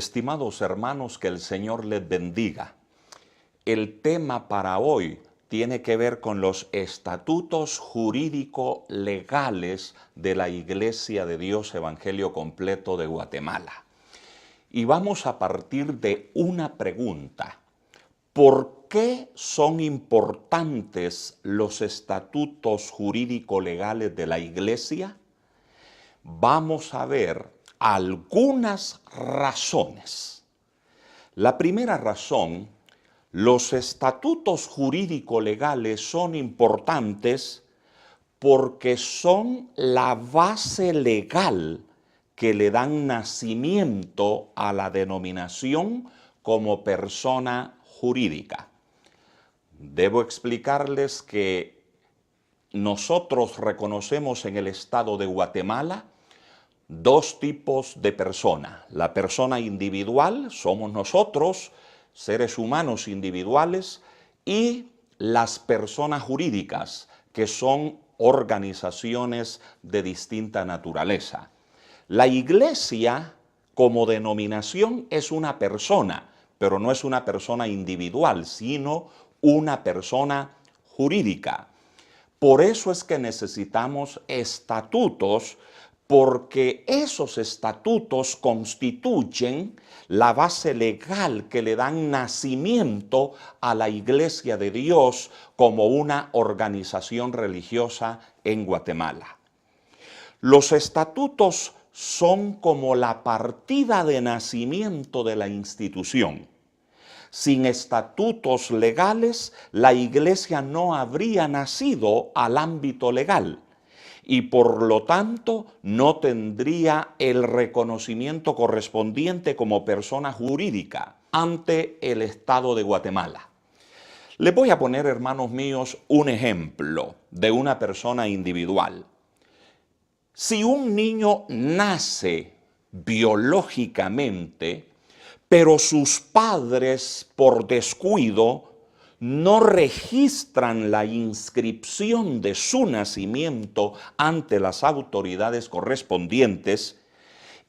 Estimados hermanos, que el Señor les bendiga. El tema para hoy tiene que ver con los estatutos jurídico-legales de la Iglesia de Dios Evangelio Completo de Guatemala. Y vamos a partir de una pregunta. ¿Por qué son importantes los estatutos jurídico-legales de la Iglesia? Vamos a ver algunas razones. La primera razón, los estatutos jurídico-legales son importantes porque son la base legal que le dan nacimiento a la denominación como persona jurídica. Debo explicarles que nosotros reconocemos en el estado de Guatemala dos tipos de persona. La persona individual, somos nosotros, seres humanos individuales, y las personas jurídicas, que son organizaciones de distinta naturaleza. La Iglesia, como denominación, es una persona, pero no es una persona individual, sino una persona jurídica. Por eso es que necesitamos estatutos, porque esos estatutos constituyen la base legal que le dan nacimiento a la Iglesia de Dios como una organización religiosa en Guatemala. Los estatutos son como la partida de nacimiento de la institución. Sin estatutos legales, la Iglesia no habría nacido al ámbito legal y por lo tanto no tendría el reconocimiento correspondiente como persona jurídica ante el Estado de Guatemala. Les voy a poner, hermanos míos, un ejemplo de una persona individual. Si un niño nace biológicamente, pero sus padres, por descuido, no registran la inscripción de su nacimiento ante las autoridades correspondientes,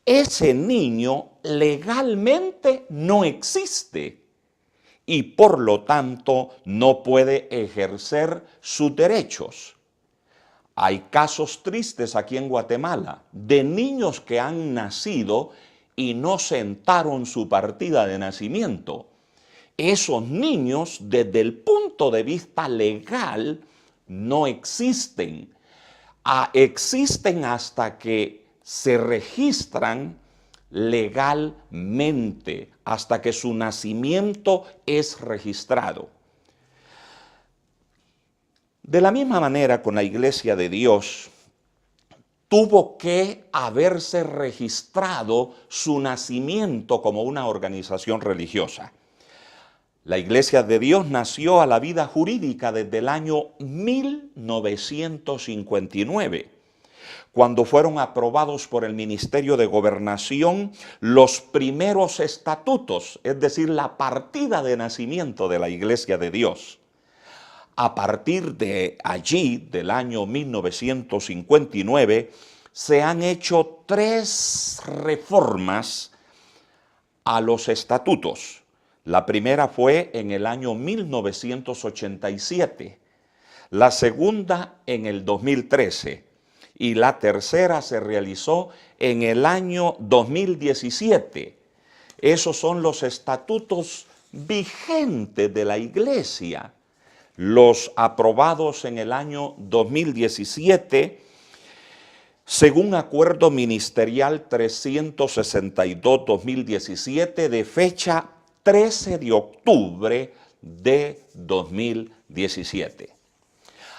ese niño legalmente no existe y por lo tanto no puede ejercer sus derechos. Hay casos tristes aquí en Guatemala de niños que han nacido y no sentaron su partida de nacimiento. Esos niños, desde el punto de vista legal, no existen. Existen hasta que se registran legalmente, hasta que su nacimiento es registrado. De la misma manera, con la Iglesia de Dios, tuvo que haberse registrado su nacimiento como una organización religiosa. La Iglesia de Dios nació a la vida jurídica desde el año 1959, cuando fueron aprobados por el Ministerio de Gobernación los primeros estatutos, es decir, la partida de nacimiento de la Iglesia de Dios. A partir de allí, del año 1959, se han hecho 3 reformas a los estatutos. La primera fue en el año 1987, la segunda en el 2013 y la tercera se realizó en el año 2017. Esos son los estatutos vigentes de la Iglesia. Los aprobados en el año 2017, según Acuerdo Ministerial 362-2017 de fecha 13 de octubre de 2017.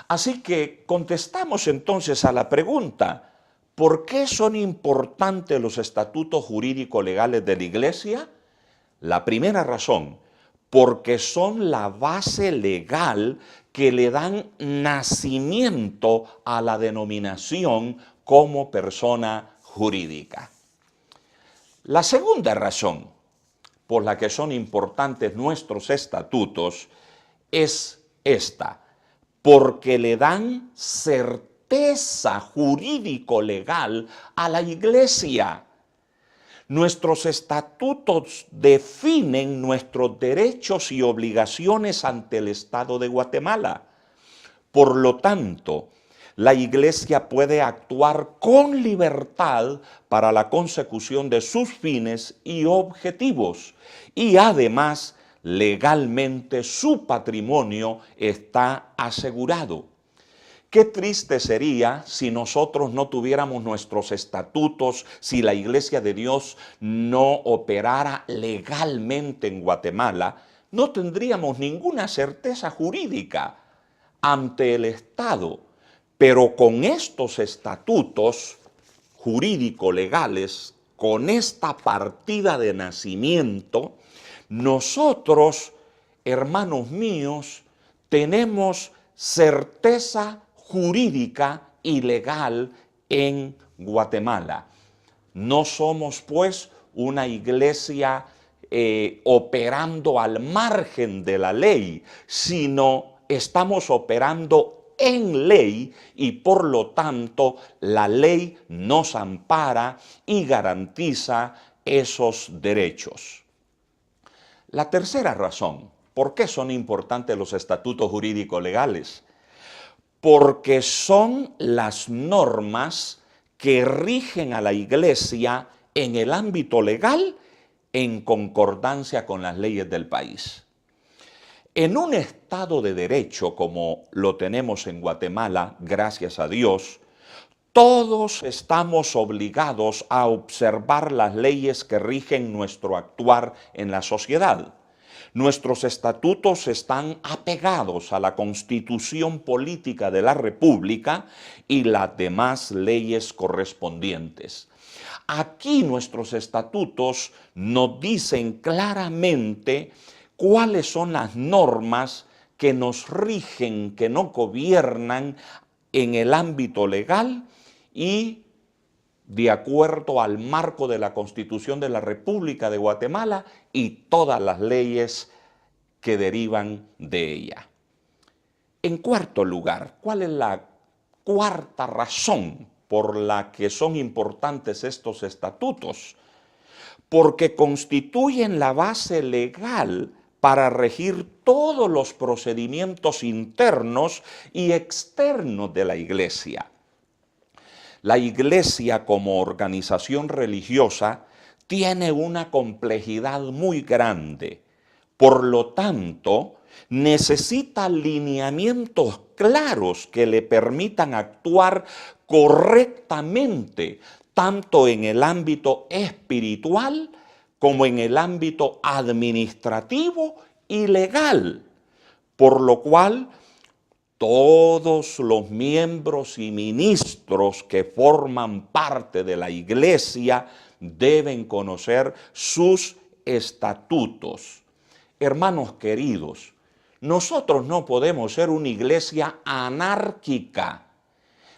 Así que contestamos entonces a la pregunta, ¿por qué son importantes los estatutos jurídico-legales de la Iglesia? La primera razón, porque son la base legal que le dan nacimiento a la denominación como persona jurídica. La segunda razón por la que son importantes nuestros estatutos es esta, porque le dan certeza jurídico-legal a la Iglesia. Nuestros estatutos definen nuestros derechos y obligaciones ante el Estado de Guatemala. Por lo tanto, la Iglesia puede actuar con libertad para la consecución de sus fines y objetivos, y además legalmente su patrimonio está asegurado. Qué triste sería si nosotros no tuviéramos nuestros estatutos, si la Iglesia de Dios no operara legalmente en Guatemala. No tendríamos ninguna certeza jurídica ante el Estado. Pero con estos estatutos jurídico-legales, con esta partida de nacimiento, nosotros, hermanos míos, tenemos certeza jurídica y legal en Guatemala. No somos, pues, una iglesia operando al margen de la ley, sino estamos operando en ley y por lo tanto la ley nos ampara y garantiza esos derechos. La tercera razón, ¿por qué son importantes los estatutos jurídicos legales? Porque son las normas que rigen a la Iglesia en el ámbito legal en concordancia con las leyes del país. En un Estado de Derecho como lo tenemos en Guatemala, gracias a Dios, todos estamos obligados a observar las leyes que rigen nuestro actuar en la sociedad. Nuestros estatutos están apegados a la Constitución Política de la República y las demás leyes correspondientes. Aquí nuestros estatutos nos dicen claramente cuáles son las normas que nos rigen, que nos gobiernan en el ámbito legal y de acuerdo al marco de la Constitución de la República de Guatemala y todas las leyes que derivan de ella. En cuarto lugar, ¿cuál es la cuarta razón por la que son importantes estos estatutos? Porque constituyen la base legal para regir todos los procedimientos internos y externos de la Iglesia. La Iglesia como organización religiosa tiene una complejidad muy grande. Por lo tanto, necesita lineamientos claros que le permitan actuar correctamente, tanto en el ámbito espiritual como en el ámbito administrativo y legal. Por lo cual, todos los miembros y ministros que forman parte de la Iglesia deben conocer sus estatutos. Hermanos queridos, nosotros no podemos ser una iglesia anárquica,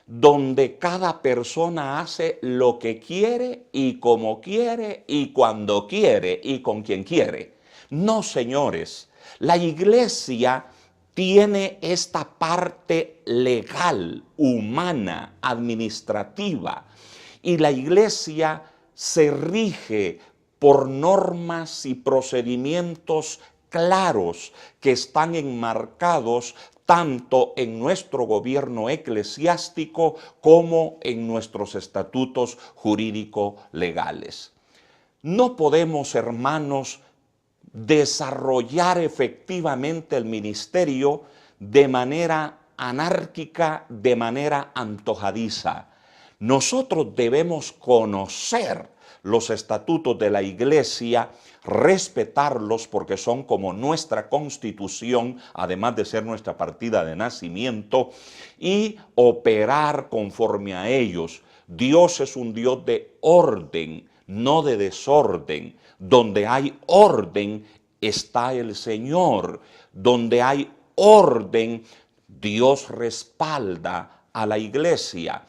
donde cada persona hace lo que quiere y como quiere y cuando quiere y con quien quiere. No, señores, la Iglesia tiene esta parte legal, humana, administrativa, y la Iglesia se rige por normas y procedimientos claros que están enmarcados tanto en nuestro gobierno eclesiástico como en nuestros estatutos jurídico-legales. No podemos, hermanos, desarrollar efectivamente el ministerio de manera anárquica, de manera antojadiza. Nosotros debemos conocer los estatutos de la Iglesia, respetarlos porque son como nuestra Constitución, además de ser nuestra partida de nacimiento, y operar conforme a ellos. Dios es un Dios de orden, no de desorden. Donde hay orden está el Señor. Donde hay orden, Dios respalda a la Iglesia.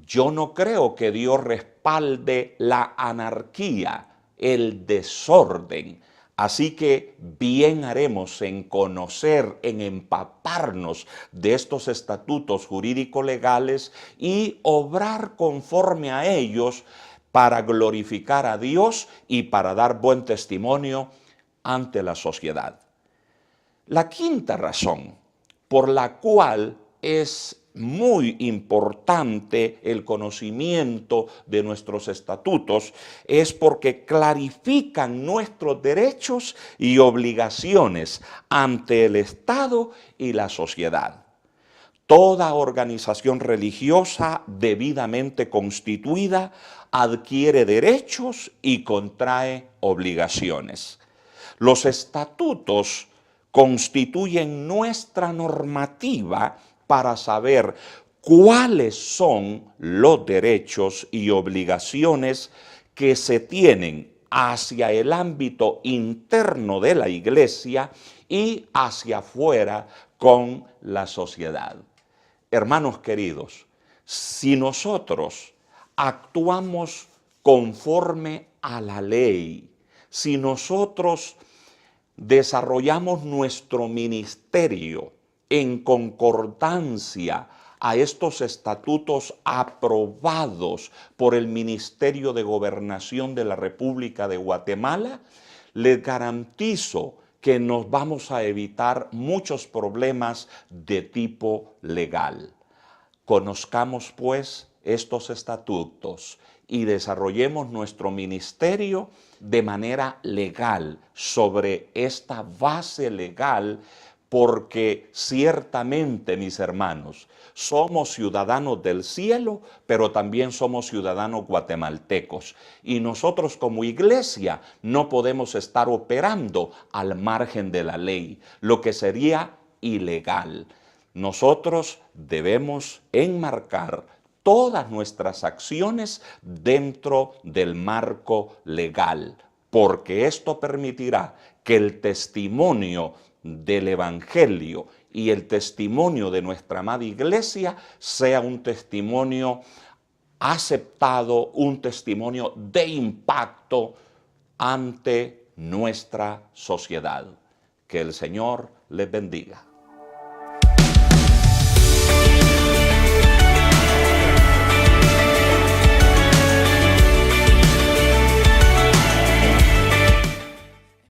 Yo no creo que Dios respalde la anarquía, el desorden. Así que bien haremos en conocer, en empaparnos de estos estatutos jurídico-legales y obrar conforme a ellos, para glorificar a Dios y para dar buen testimonio ante la sociedad. La quinta razón por la cual es muy importante el conocimiento de nuestros estatutos es porque clarifican nuestros derechos y obligaciones ante el Estado y la sociedad. Toda organización religiosa debidamente constituida adquiere derechos y contrae obligaciones. Los estatutos constituyen nuestra normativa para saber cuáles son los derechos y obligaciones que se tienen hacia el ámbito interno de la Iglesia y hacia afuera con la sociedad. Hermanos queridos, si nosotros actuamos conforme a la ley, si nosotros desarrollamos nuestro ministerio en concordancia a estos estatutos aprobados por el Ministerio de Gobernación de la República de Guatemala, les garantizo que nos vamos a evitar muchos problemas de tipo legal. Conozcamos pues estos estatutos y desarrollemos nuestro ministerio de manera legal, sobre esta base legal, porque ciertamente, mis hermanos, somos ciudadanos del cielo, pero también somos ciudadanos guatemaltecos. Y nosotros como iglesia no podemos estar operando al margen de la ley, lo que sería ilegal. Nosotros debemos enmarcar todas nuestras acciones dentro del marco legal, porque esto permitirá que el testimonio del Evangelio y el testimonio de nuestra amada Iglesia sea un testimonio aceptado, un testimonio de impacto ante nuestra sociedad. Que el Señor les bendiga.